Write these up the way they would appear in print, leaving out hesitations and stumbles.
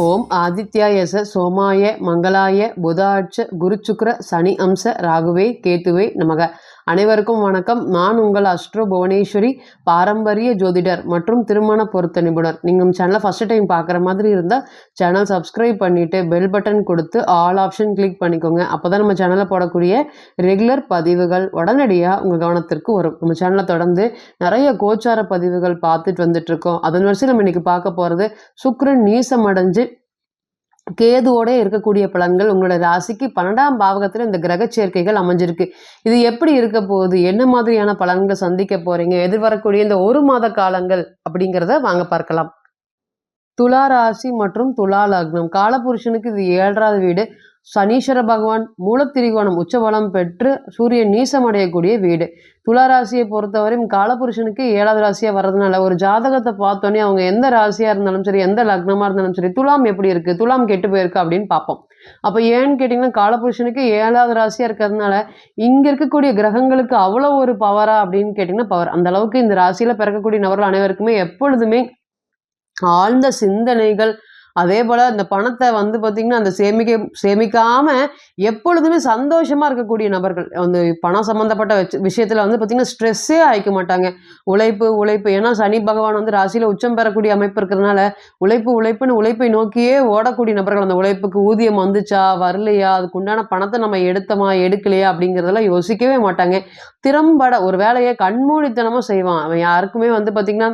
ஓம் ஆதித்யாயச சோமாய மங்களாய புதாட்ச குருச்சுக்ர சனி அம்ச ராகுவே கேத்துவே நமக. அனைவருக்கும் வணக்கம். நான் உங்கள் அஸ்ட்ரோ புவனேஸ்வரி, பாரம்பரிய ஜோதிடர் மற்றும் திருமண பொருத்த நிபுணர். நீங்கள் சேனலை ஃபஸ்ட்டு டைம் பார்க்குற மாதிரி இருந்தால் சேனல் சப்ஸ்கிரைப் பண்ணிவிட்டு பெல் பட்டன் கொடுத்து ஆல் ஆப்ஷன் கிளிக் பண்ணிக்கோங்க. அப்போ தான் நம்ம சேனலில் போடக்கூடிய ரெகுலர் பதிவுகள் உடனடியாக உங்கள் கவனத்திற்கு வரும். நம்ம சேனலை தொடர்ந்து நிறைய கோச்சார பதிவுகள் பார்த்துட்டு வந்துட்டுருக்கோம். அதன் வரிசையில் நம்ம இன்றைக்கி பார்க்க போகிறது சுக்கிரன் நீசம் அடைஞ்சு கேதுவோட இருக்கக்கூடிய பலன்கள். உங்களோட ராசிக்கு 12ஆம் பாவகத்தில் இந்த கிரக சேர்க்கைகள் அமைஞ்சிருக்கு. இது எப்படி இருக்க போகுது, என்ன மாதிரியான பலன்களை சந்திக்க போறீங்க, எதிர்வரக்கூடிய இந்த ஒரு மாத காலங்கள் அப்படிங்கிறத வாங்க பார்க்கலாம். துலா ராசி மற்றும் துலா லக்னம். காலபுருஷனுக்கு இது 7வது வீடு. சனீஸ்வர பகவான் மூலத்திரிகோணம் உச்சபலம் பெற்று சூரியன் நீசம் அடையக்கூடிய வீடு. துலா ராசியை பொறுத்தவரையும் காலபுருஷனுக்கு 7வது ராசியாக வர்றதுனால ஒரு ஜாதகத்தை பார்த்தோன்னே அவங்க எந்த ராசியாக இருந்தாலும் சரி, எந்த லக்னமாக இருந்தாலும் சரி, துலாம் எப்படி இருக்குது, துலாம் கெட்டு போயிருக்கு அப்படின்னு பார்ப்போம். அப்போ ஏன்னு கேட்டிங்கன்னா காலபுருஷனுக்கு 7வது ராசியாக இருக்கிறதுனால இங்கே இருக்கக்கூடிய கிரகங்களுக்கு அவ்வளோ ஒரு பவரா அப்படின்னு கேட்டிங்கன்னா பவர். அந்த அளவுக்கு இந்த ராசியில் பிறக்கக்கூடிய நபர்கள் அனைவருக்குமே எப்பொழுதுமே ஆழ்ந்த சிந்தனைகள், அதே போல் இந்த பணத்தை பார்த்திங்கன்னா அந்த சேமிக்காமல் எப்பொழுதுமே சந்தோஷமாக இருக்கக்கூடிய நபர்கள். அந்த பணம் சம்மந்தப்பட்ட விஷயத்தில் பார்த்திங்கன்னா ஸ்ட்ரெஸ்ஸே ஆகிக்க மாட்டாங்க. உழைப்பு ஏன்னா சனி பகவான் ராசியில் உச்சம் பெறக்கூடிய அமைப்பு இருக்கிறதுனால உழைப்புன்னு உழைப்பை நோக்கியே ஓடக்கூடிய நபர்கள். அந்த உழைப்புக்கு ஊதியம் வந்துச்சா வரலையா, அதுக்கு உண்டான பணத்தை நம்ம எடுத்தோமா எடுக்கலையா அப்படிங்கிறதெல்லாம் யோசிக்கவே மாட்டாங்க. திறம்பட ஒரு வேலையை கண்மூடித்தனமாக செய்வான். அவன் யாருக்குமே பார்த்திங்கன்னா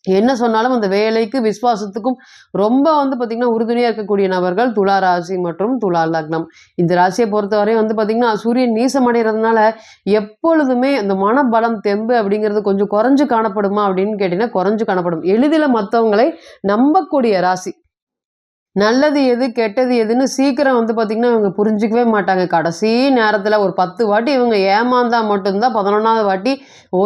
என்ன சொன்னாலும் அந்த வேலைக்கு விசுவாசத்துக்கும் ரொம்ப பார்த்திங்கன்னா உறுதுணையாக இருக்கக்கூடிய நபர்கள் துலா ராசி மற்றும் துலா லக்னம். இந்த ராசியை பொறுத்தவரையும் பார்த்திங்கன்னா சூரியன் நீசம் அடைகிறதுனால எப்பொழுதுமே அந்த மனபலம் தெம்பு அப்படிங்கிறது கொஞ்சம் குறைஞ்சு காணப்படுமா அப்படின்னு கேட்டிங்கன்னா குறைஞ்சு காணப்படும். எளிதில் மற்றவங்களை நம்பக்கூடிய ராசி. நல்லது எது கெட்டது எதுன்னு சீக்கிரம் பார்த்திங்கன்னா இவங்க புரிஞ்சிக்கவே மாட்டாங்க. கடைசி நேரத்தில் ஒரு 10 வாட்டி இவங்க ஏமாந்தா மட்டும்தான் 11வது வாட்டி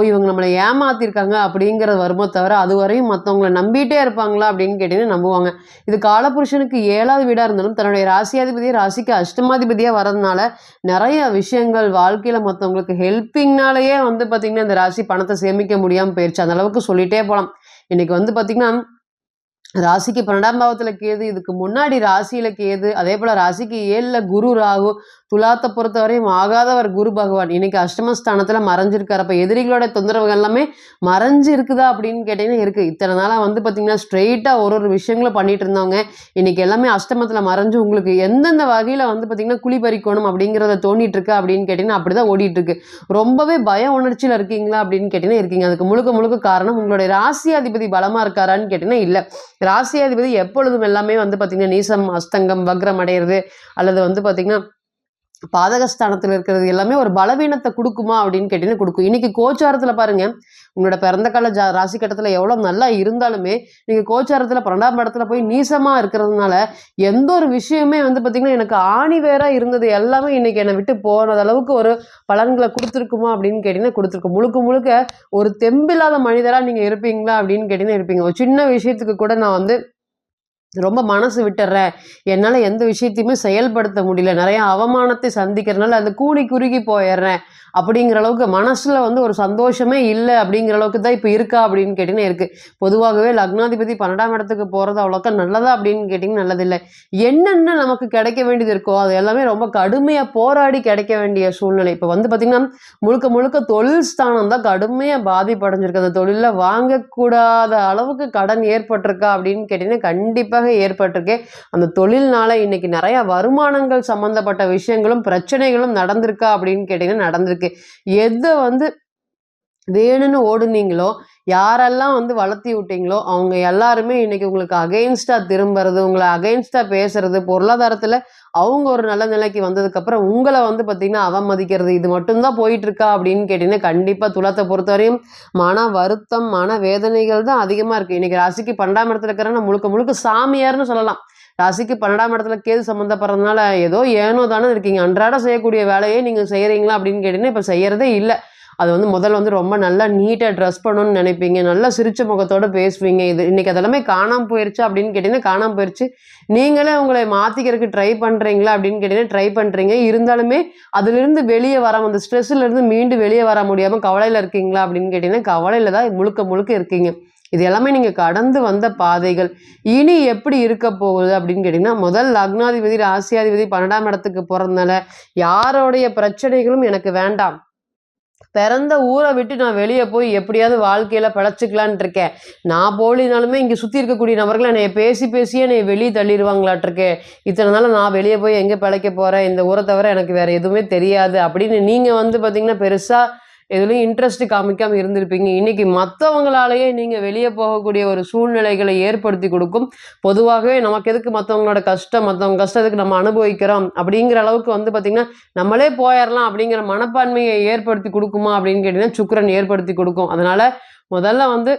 இவங்க நம்மளை ஏமாத்திருக்காங்க அப்படிங்கிறது வருமோ தவிர அது வரையும் மற்றவங்களை நம்பிட்டே இருப்பாங்களா அப்படின்னு கேட்டிங்கன்னா நம்புவாங்க. இது காலபுருஷனுக்கு 7வது வீடாக இருந்தாலும் தன்னுடைய ராசியாதிபதியை ராசிக்கு அஷ்டமாதிபதியாக வரதுனால நிறைய விஷயங்கள் வாழ்க்கையில் மற்றவங்களுக்கு ஹெல்ப்பிங்னாலேயே பார்த்திங்கன்னா இந்த ராசி பணத்தை சேமிக்க முடியாமல் போயிடுச்சு. அந்த அளவுக்கு சொல்லிகிட்டே போகலாம். இன்றைக்கி பார்த்திங்கன்னா ராசிக்கு 12ஆம் பாவத்தில் கேது, இதுக்கு முன்னாடி ராசியில் கேது, அதே போல் ராசிக்கு 7ல் குரு ராகு. துலாத்தை பொறுத்தவரையும் ஆகாதவர் குரு பகவான் இன்னைக்கு அஷ்டமஸ்தானத்தில் மறைஞ்சிருக்கார். அப்போ எதிரிகளோட தொந்தரவுகள் எல்லாமே மறைஞ்சு இருக்குதா அப்படின்னு கேட்டிங்கன்னா இருக்குது. இத்தனை நாளாக பார்த்திங்கன்னா ஸ்ட்ரெயிட்டாக ஒரு விஷயங்களும் பண்ணிட்டு இருந்தவங்க இன்னைக்கு எல்லாமே அஷ்டமத்தில் மறைஞ்சு உங்களுக்கு எந்தெந்த வகையில் பார்த்திங்கன்னா குழி பறிக்கணும் அப்படிங்கிறத தோண்டிட்டு இருக்கா அப்படின்னு கேட்டிங்கன்னா அப்படி தான் ஓடிட்டுருக்கு. ரொம்பவே பய உணர்ச்சியில் இருக்கீங்களா அப்படின்னு கேட்டிங்கன்னா இருக்கீங்க. அதுக்கு முழுக்க காரணம் உங்களுடைய ராசியாதிபதி பலமாக இருக்காரான்னு கேட்டிங்கன்னா இல்லை. ராசியாதிபதி எப்பொழுதும் எல்லாமே பார்த்திங்கன்னா நீசம் அஸ்தங்கம் வக்ரம் அடைகிறது அல்லது பார்த்திங்கன்னா பாதகஸ்தானத்தில் இருக்கிறது எல்லாமே ஒரு பலவீனத்தை கொடுக்குமா அப்படின்னு கேட்டீங்கன்னா கொடுக்கும். இன்னைக்கு கோச்சாரத்தில் பாருங்க, உங்களோட பிறந்த கால ராசி கட்டத்தில் எவ்வளோ நல்லா இருந்தாலுமே நீங்கள் கோச்சாரத்தில் 12ஆம் இடத்துல போய் நீசமாக இருக்கிறதுனால எந்த ஒரு விஷயமே பார்த்திங்கன்னா எனக்கு ஆணி வேறாக இருந்தது எல்லாமே இன்னைக்கு என்னை விட்டு போனது அளவுக்கு ஒரு பலன்களை கொடுத்துருக்குமா அப்படின்னு கேட்டிங்கன்னா கொடுத்துருக்கும். முழுக்க ஒரு தெம்பில்லாத மனிதராக நீங்கள் இருப்பீங்களா அப்படின்னு கேட்டிங்கன்னா இருப்பீங்க. ஒரு சின்ன விஷயத்துக்கு கூட நான் ரொம்ப மனசு விட்டுறேன், என்னால் எந்த விஷயத்தையுமே செயல்படுத்த முடியல, நிறைய அவமானத்தை சந்திக்கிறதுனால அந்த கூனி குறுகி போயிடுறேன் அப்படிங்கிற அளவுக்கு மனசில் ஒரு சந்தோஷமே இல்லை அப்படிங்கிற அளவுக்கு தான் இப்போ இருக்கா அப்படின்னு கேட்டிங்கன்னா இருக்குது. பொதுவாகவே லக்னாதிபதி 12ஆம் இடத்துக்கு போகிறது அவ்வளோக்கா நல்லதா அப்படின்னு கேட்டிங்கன்னா நல்லதில்லை. என்னென்ன நமக்கு கிடைக்க வேண்டியது இருக்கோ அது எல்லாமே ரொம்ப கடுமையாக போராடி கிடைக்க வேண்டிய சூழ்நிலை. இப்போ பார்த்திங்கன்னா முழுக்க தொழில் ஸ்தானம் தான் கடுமையாக பாதிப்படைஞ்சிருக்கு. அந்த தொழிலில் வாங்கக்கூடாத அளவுக்கு கடன் ஏற்பட்டிருக்கா அப்படின்னு கேட்டிங்கன்னா கண்டிப்பாக ஏற்பட்டிருக்கு. அந்த தொழில்னால இன்னைக்கு நிறைய வருமானங்கள் சம்பந்தப்பட்ட விஷயங்களும் பிரச்சனைகளும் நடந்திருக்கா அப்படின்னு கேட்டீங்கன்னா நடந்திருக்கு. எதை வேணும்னு ஓடுனீங்களோ, யாரெல்லாம் வளர்த்தி விட்டீங்களோ அவங்க எல்லாருமே இன்னைக்கு உங்களுக்கு அகெயின்ஸ்டா திரும்புறது, உங்களை அகெயின்ஸ்டா பேசுறது, பொருளாதாரத்துல அவங்க ஒரு நல்ல நிலைக்கு வந்ததுக்கப்புறம் உங்களை பார்த்திங்கன்னா அவமதிக்கிறது, இது மட்டும்தான் போயிட்டு இருக்கா அப்படின்னு கேட்டிங்கன்னா கண்டிப்பாக துலாத்தை பொறுத்தவரையும் மன வருத்தம் மன வேதனைகள் தான் அதிகமாக இருக்குது. இன்றைக்கி ராசிக்கு 12ஆம் இடத்துல இருக்கிறன்னா முழுக்க சாமியார்னு சொல்லலாம். ராசிக்கு 12ஆம் இடத்துல கேது சம்மந்தப்படுறதுனால ஏதோ ஏனோ தானே இருக்கீங்க. அன்றாட செய்யக்கூடிய வேலையே நீங்கள் செய்கிறீங்களா அப்படின்னு கேட்டிங்கன்னா இப்போ செய்கிறதே இல்லை. அது முதல்ல ரொம்ப நல்லா நீட்டாக ட்ரெஸ் பண்ணணும்னு நினைப்பீங்க, நல்லா சிரிச்ச முகத்தோடு பேசுவீங்க. இது இன்றைக்கி அதெல்லாமே காணாமல் போயிடுச்சு அப்படின்னு கேட்டிங்கன்னா காணாமல் போயிடுச்சு. நீங்களே உங்களை மாற்றிக்கிறதுக்கு ட்ரை பண்ணுறீங்களா அப்படின்னு கேட்டிங்கன்னா ட்ரை பண்ணுறீங்க. இருந்தாலுமே அதிலிருந்து வெளியே வராமல், அந்த ஸ்ட்ரெஸ்ஸிலேருந்து மீண்டு வெளியே வர முடியாமல் கவலையில் இருக்கீங்களா அப்படின்னு கேட்டிங்கன்னா கவலையில் தான் முழுக்க இருக்கீங்க. இது எல்லாமே நீங்கள் கடந்து வந்த பாதைகள். இனி எப்படி இருக்க போகுது அப்படின்னு கேட்டிங்கன்னா, முதல் லக்னாதிபதி ராசியாதிபதி 12ஆம் இடத்துக்கு போகிறதுனால யாரோடைய பிரச்சனைகளும் எனக்கு வேண்டாம். பிறந்த ஊரை விட்டு நான் வெளியே போய் எப்படியாவது வாழ்க்கையில் பிழைச்சிக்கலான்ட்டு இருக்கேன். நான் போலினாலுமே இங்கே சுற்றி இருக்கக்கூடிய நபர்கள் என்னை பேசியே என்னை வெளியே தள்ளிடுவாங்களாட்டிருக்கு. இத்தனை நாள் நான் வெளியே போய் எங்கே பிழைக்க போகிறேன், இந்த ஊரை தவிர எனக்கு வேறு எதுவுமே தெரியாது அப்படின்னு நீங்கள் பார்த்திங்கன்னா பெருசாக எதுலையும் இன்ட்ரெஸ்ட் காமிக்காமல் இருந்திருப்பீங்க. இன்றைக்கி மற்றவங்களாலேயே நீங்கள் வெளியே போகக்கூடிய ஒரு சூழ்நிலைகளை ஏற்படுத்தி கொடுக்கும். பொதுவாகவே நமக்கு எதுக்கு மற்றவங்களோட கஷ்டம், மற்றவங்க கஷ்டத்துக்கு நம்ம அனுபவிக்கிறோம் அப்படிங்கிற அளவுக்கு பார்த்திங்கன்னா நம்மளே போயிடலாம் அப்படிங்கிற மனப்பான்மையை ஏற்படுத்தி கொடுக்குமா அப்படின்னு கேட்டிங்கன்னா சுக்கிரன் ஏற்படுத்தி கொடுக்கும். அதனால் முதல்ல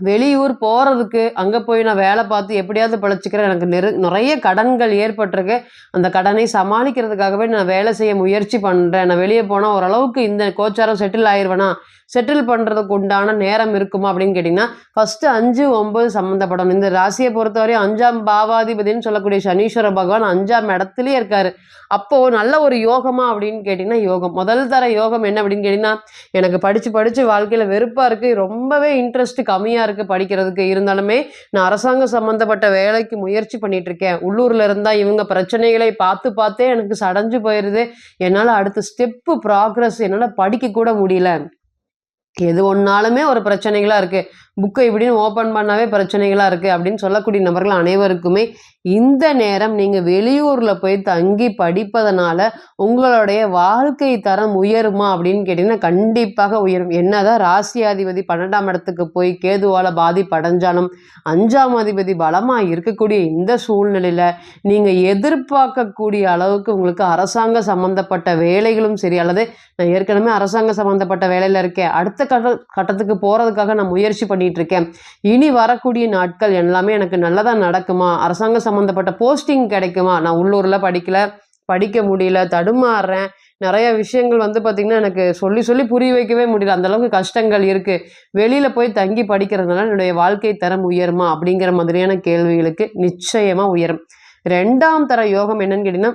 வெளியூர் போகிறதுக்கு அங்கே போய் நான் வேலை பார்த்து எப்படியாவது பிழைச்சிக்கிறேன். எனக்கு நிறைய கடன்கள் ஏற்பட்டிருக்கு. அந்த கடனை சமாளிக்கிறதுக்காகவே நான் வேலை செய்ய முயற்சி பண்ணுறேன். நான் வெளியே போனால் ஓரளவுக்கு இந்த கோச்சாரம் செட்டில் ஆயிடுவேனா, செட்டில் பண்ணுறதுக்கு உண்டான நேரம் இருக்குமா அப்படின்னு கேட்டிங்கன்னா, ஃபஸ்ட்டு 5, 9 சம்மந்தப்படணும். இந்த ராசியை பொறுத்தவரையும் 5ஆம் பாவாதிபதினு சொல்லக்கூடிய சனீஸ்வர பகவான் 5ஆம் இடத்துலேயே இருக்கார். அப்போது நல்ல ஒரு யோகமா அப்படின்னு கேட்டிங்கன்னா யோகம். முதல் தர யோகம் என்ன அப்படின்னு கேட்டிங்கன்னா, எனக்கு படித்து வாழ்க்கையில் வெறுப்பாக இருக்குது, ரொம்பவே இன்ட்ரெஸ்ட் கம்மியாக இருக்குது படிக்கிறதுக்கு. இருந்தாலுமே நான் அரசாங்கம் சம்மந்தப்பட்ட வேலைக்கு முயற்சி பண்ணிகிட்ருக்கேன். உள்ளூரில் இருந்தால் இவங்க பிரச்சனைகளை பார்த்தே எனக்கு சடைஞ்சு போயிடுது. என்னால் அடுத்த ஸ்டெப்பு ப்ராக்ரஸ் என்னால் படிக்க கூட முடியல. எது ஒன்றாலுமே ஒரு பிரச்சனைகளாக இருக்குது. புக்கை இப்படின்னு ஓப்பன் பண்ணாவே பிரச்சனைகளாக இருக்குது அப்படின்னு சொல்லக்கூடிய நபர்கள் அனைவருக்குமே இந்த நேரம் நீங்கள் வெளியூரில் போய் தங்கி படிப்பதனால உங்களுடைய வாழ்க்கை தரம் உயருமா அப்படின்னு கேட்டிங்கன்னா கண்டிப்பாக உயரும். என்னதான் ராசியாதிபதி 12ஆம் இடத்துக்கு போய் கேதுவால் பாதிப்படைஞ்சாலும் 5ஆம் அதிபதி பலமாக இருக்கக்கூடிய இந்த சூழ்நிலையில் நீங்கள் எதிர்பார்க்கக்கூடிய அளவுக்கு உங்களுக்கு அரசாங்க சம்மந்தப்பட்ட வேலைகளும் சரி, அல்லது நான் ஏற்கனவே அரசாங்க சம்மந்தப்பட்ட வேலையில் இருக்கேன், அடுத்த கட்டத்துக்கு போகிறதுக்காக நான் முயற்சி பண்ணிட்டு இருக்கேன், இனி வரக்கூடிய நாட்கள் எல்லாமே எனக்கு நல்லதாக நடக்குமா, அரசாங்க சம்மந்தப்பட்ட போஸ்டிங் கிடைக்குமா, நான் உள்ளூரில் படிக்க முடியல, தடுமாறுறேன், நிறைய விஷயங்கள் பார்த்திங்கன்னா எனக்கு சொல்லி புரிய வைக்கவே முடியல, அந்தளவுக்கு கஷ்டங்கள் இருக்குது, வெளியில் போய் தங்கி படிக்கிறதுனால என்னுடைய வாழ்க்கை தரம் உயருமா அப்படிங்கிற மாதிரியான கேள்விகளுக்கு நிச்சயமாக உயரும். 2ஆம் தர யோகம் என்னன்னு கேட்டிங்கன்னா,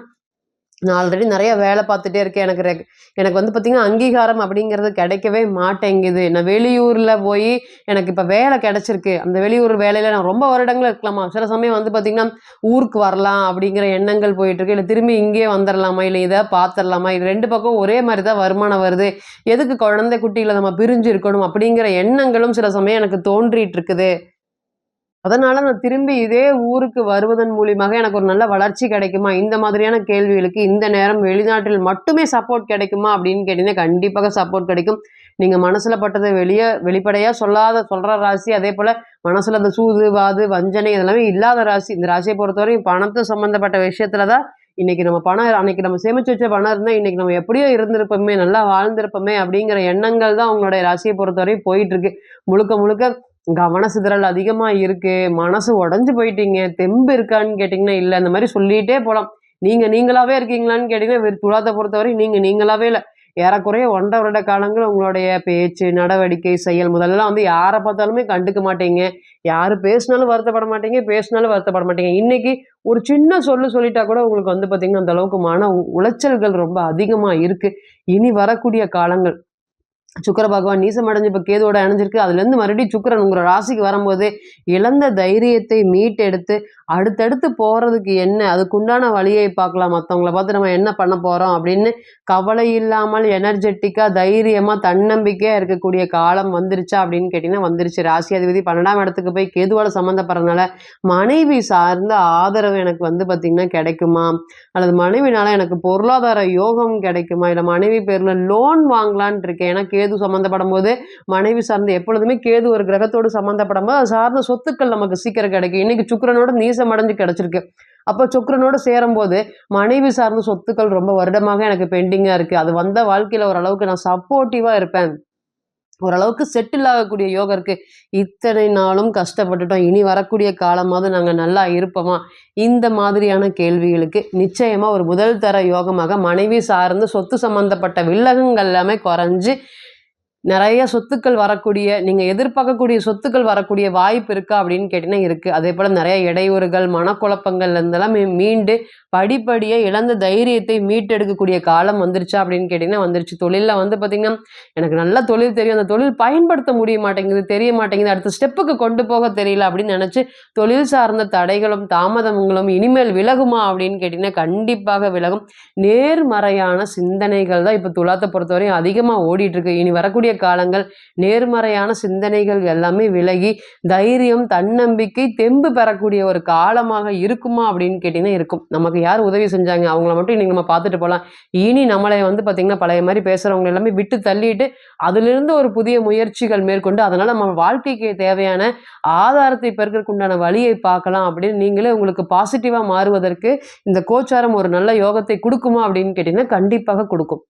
நான் ஆல்ரெடி நிறைய வேலை பார்த்துட்டே இருக்கேன், எனக்கு பார்த்திங்கன்னா அங்கீகாரம் அப்படிங்கிறது கிடைக்கவே மாட்டேங்குது. நான் வெளியூரில் போய் எனக்கு இப்போ வேலை கிடச்சிருக்கு, அந்த வெளியூர் வேலையில் நான் ரொம்ப வருடங்கள் இருக்கலாமா, சில சமயம் பார்த்திங்கன்னா ஊருக்கு வரலாம் அப்படிங்கிற எண்ணங்கள் போயிட்டுருக்கு, இல்லை திரும்பி இங்கேயே வந்துடலாமா, இல்லை இதை பார்த்துடலாமா, இது 2 பக்கம் ஒரே மாதிரி தான் வருமானம் வருது, எதுக்கு குழந்தை குட்டிகளை நம்ம பிரிஞ்சு இருக்கணும் அப்படிங்கிற எண்ணங்களும் சில சமயம் எனக்கு தோன்றிட்டு இருக்குது. அதனால் நான் திரும்பி இதே ஊருக்கு வருவதன் மூலியமாக எனக்கு ஒரு நல்ல வளர்ச்சி கிடைக்குமா, இந்த மாதிரியான கேள்விகளுக்கு இந்த நேரம் வெளிநாட்டில் மட்டுமே சப்போர்ட் கிடைக்குமா அப்படின்னு கேட்டிங்கன்னா கண்டிப்பாக சப்போர்ட் கிடைக்கும். நீங்கள் மனசில் பட்டதை வெளிப்படையாக சொல்கிற ராசி, அதே போல் மனசில் அந்த சூது வாது வஞ்சனை இதெல்லாமே இல்லாத ராசி. இந்த ராசியை பொறுத்தவரையும் பணத்தை சம்மந்தப்பட்ட விஷயத்தில் தான் இன்றைக்கி நம்ம அன்றைக்கி நம்ம சேமித்து வச்ச பணம் இருந்தால் இன்றைக்கி நம்ம எப்படியோ இருந்திருப்போமே, நல்லா வாழ்ந்திருப்போமே அப்படிங்கிற எண்ணங்கள் தான் உங்களுடைய ராசியை பொறுத்தவரையும் போயிட்டுருக்கு. முழுக்க கவன சிதறல் அதிகமாக இருக்குது, மனசு உடஞ்சி போயிட்டீங்க, தெம்பு இருக்கான்னு கேட்டிங்கன்னா இல்லை, இந்த மாதிரி சொல்லிகிட்டே போகலாம். நீங்களாகவே இருக்கீங்களான்னு கேட்டிங்கன்னா துலாத்தை பொறுத்தவரை நீங்களாகவே இல்லை. ஏறக்குறைய 1.5 வருட காலங்கள் உங்களுடைய பேச்சு, நடவடிக்கை, செயல் முதல்லாம் யாரை பார்த்தாலுமே கண்டுக்க மாட்டீங்க, யார் பேசினாலும் வருத்தப்பட மாட்டீங்க. இன்றைக்கி ஒரு சின்ன சொல்லிட்டா கூட உங்களுக்கு பார்த்திங்கன்னா அந்த அளவுக்கு மன உளைச்சல்கள் ரொம்ப அதிகமாக இருக்குது. இனி வரக்கூடிய காலங்கள் சுக்கிர பகவான் நீசம் அடைஞ்சு இப்போ கேதுவோட அணைஞ்சிருக்கு, அதுலேருந்து மறுபடியும் சுக்கிரன் உங்களோட ராசிக்கு வரும்போது இழந்த தைரியத்தை மீட்டெடுத்து அடுத்தடுத்து போகிறதுக்கு என்ன அதுக்குண்டான வழியை பார்க்கலாம், மற்றவங்கள பார்த்து நம்ம என்ன பண்ண போகிறோம் அப்படின்னு கவலை இல்லாமல் எனர்ஜெட்டிக்காக தைரியமாக தன்னம்பிக்கையாக இருக்கக்கூடிய காலம் வந்துருச்சா அப்படின்னு கேட்டிங்கன்னா வந்துருச்சு. ராசி அதிபதி 12ஆம் இடத்துக்கு போய் கேதுவால் சம்மந்தப்படுறதுனால மனைவி சார்ந்த ஆதரவு எனக்கு பார்த்திங்கன்னா கிடைக்குமா, அல்லது மனைவினால் எனக்கு பொருளாதார யோகம் கிடைக்குமா, இல்லை மனைவி பேரில் லோன் வாங்கலான் இருக்கேன். ஏன்னா கேது சம்மந்தப்படும் போது மனைவி சார்ந்து எப்பொழுதுமே கேது ஒரு கிரகத்தோடு சம்மந்தப்படும் போது அது சார்ந்த சொத்துக்கள் நமக்கு சீக்கிரம் கிடைக்கும். இன்னைக்கு சுக்கிரனோட நீசம் அடைஞ்சு கிடைச்சிருக்கு. அப்போ சுக்கிரனோடு சேரும்போது மனைவி சார்ந்த சொத்துக்கள் ரொம்ப வருடமாக எனக்கு பெண்டிங்காக இருக்குது, அது வந்த வாழ்க்கையில் ஓரளவுக்கு நான் சப்போர்ட்டிவாக இருப்பேன், ஓரளவுக்கு செட்டில் ஆகக்கூடிய யோகம் இருக்குது. இத்தனை நாளும் கஷ்டப்பட்டுட்டோம், இனி வரக்கூடிய காலமாவது நாங்கள் நல்லா இருப்போமா, இந்த மாதிரியான கேள்விகளுக்கு நிச்சயமாக ஒரு முதல் தர யோகமாக மனைவி சார்ந்து சொத்து சம்மந்தப்பட்ட வில்லகங்கள் எல்லாமே குறைஞ்சி நிறைய சொத்துக்கள் வரக்கூடிய, நீங்க எதிர்பார்க்கக்கூடிய சொத்துக்கள் வரக்கூடிய வாய்ப்பு இருக்கா அப்படின்னு கேட்டீங்கன்னா இருக்கு. அதேபோல நிறைய இடையூறுகள், மனக்குழப்பங்கள்ல இருந்தெல்லாம் மீண்டு படிப்படியா இழந்த தைரியத்தை மீட்டெடுக்கக்கூடிய காலம் வந்துருச்சா அப்படின்னு கேட்டீங்கன்னா வந்துருச்சு. தொழில்ல வந்து பார்த்தீங்கன்னா, எனக்கு நல்ல தொழில் தெரியும். அந்த தொழில் பயன்படுத்த முடிய மாட்டேங்குது, தெரிய மாட்டேங்குது. அடுத்த ஸ்டெப்புக்கு கொண்டு போக தெரியல அப்படின்னு நினைச்சு, தொழில் சார்ந்த தடைகளும், தாமதங்களும் இனிமேல் விலகுமா அப்படின்னு கேட்டீங்கன்னா, கண்டிப்பாக விலகும். நேர்மறையான சிந்தனைகள் தான் இப்ப துலாத்தை பொறுத்தவரையும் அதிகமா ஓடிட்டு இருக்கு. இனி வரக்கூடிய காலங்கள் நேர்மறையான சிந்தனைகள் எல்லாமே விலகி, தைரியம், தன்னம்பிக்கை, தெம்பு பெறக்கூடிய ஒரு காலமாக இருக்குமா அப்படின்னு கேட்டீங்கன்னா இருக்கும். நமக்கு யார் உதவி செஞ்சாங்க? அவங்கள மட்டும் இன்னைக்கு நம்ம பார்த்துட்டு போலாம். இனி நம்மளை வந்து பார்த்தீங்கன்னா, பழைய மாரி பேசுறவங்க எல்லாமே விட்டு தள்ளிட்டு, அதிலிருந்து ஒரு புதிய முயற்சிகள் மேற்கொண்டு, அதனால நம்ம வாழ்க்கைக்கு தேவையான ஆதாரத்தை பெறுவதற்கு உண்டான வழியை பார்க்கலாம் அப்படின்னு நீங்களே உங்களுக்கு பாசிட்டிவா மாறுவதற்கு இந்த கோச்சாரம் ஒரு நல்ல யோகத்தை குடுக்குமா அப்படின்னு கேட்டீங்கன்னா, கண்டிப்பாக குடுக்கும்.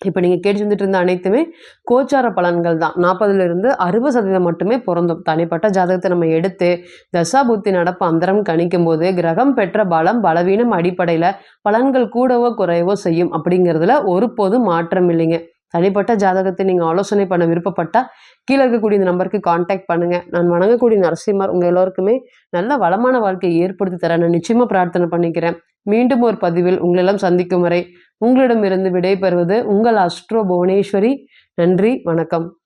இப்ப நீங்க கேட்டு வந்துட்டு இருந்த அனைத்துமே கோச்சார பலன்கள் தான். 40லிருந்து 60% மட்டுமே பொருந்தும். தனிப்பட்ட ஜாதகத்தை நம்ம எடுத்து தசா புத்தி நடப்பு அந்தரம் கணிக்கும்போது, கிரகம் பெற்ற பலம், பலவீனம் அடிப்படையில பலன்கள் கூடவோ குறையவோ செய்யும். அப்படிங்கிறதுல ஒருபோதும் மாற்றம் இல்லைங்க. தனிப்பட்ட ஜாதகத்தை நீங்க ஆலோசனை பண்ண விருப்பப்பட்டா, கீழ இருக்கக்கூடிய இந்த நம்பருக்கு கான்டாக்ட் பண்ணுங்க. நான் வணங்கக்கூடிய நரசிம்மர் உங்க எல்லோருக்குமே நல்ல வளமான வாழ்க்கையை ஏற்படுத்தி தர நான் நிச்சயமா பிரார்த்தனை பண்ணிக்கிறேன். மீண்டும் ஒரு பதிவில் உங்களெல்லாம் சந்திக்கும் வரை உங்களிடமிருந்து விடைபெறுவது உங்கள் அஸ்ட்ரோ புவனேஸ்வரி. நன்றி, வணக்கம்.